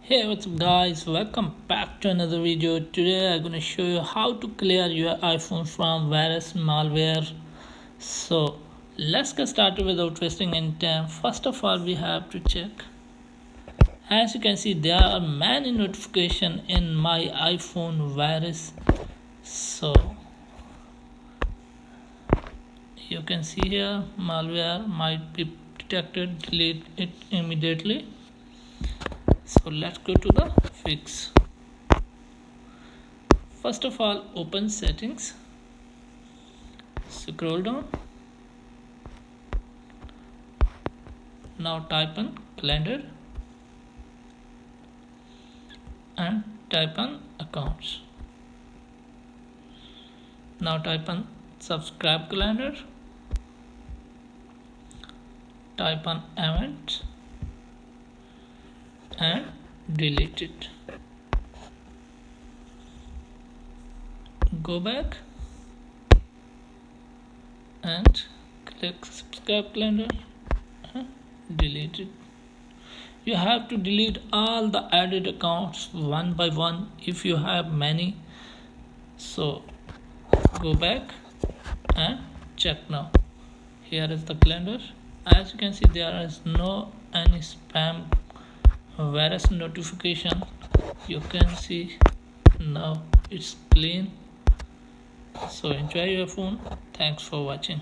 Hey, what's up guys, welcome back to another video. Today I'm gonna show you how to clear your iPhone from virus malware. So let's get started without wasting any time. First of all, we have to check. As you can see, there are many notifications in my iPhone virus. So you can see here malware might be detected, delete it immediately. So let's go to the fix. First of all, open settings, scroll down, now type in calendar and type in accounts. Now type in subscribe calendar, type on events and delete it. Go back and click subscribe calendar and delete it. You have to delete all the added accounts one by one if you have many. So go back and check now. Here is the calendar. As you can see, there is no any spam virus notification. You can see now it's clean. So enjoy your phone. Thanks for watching.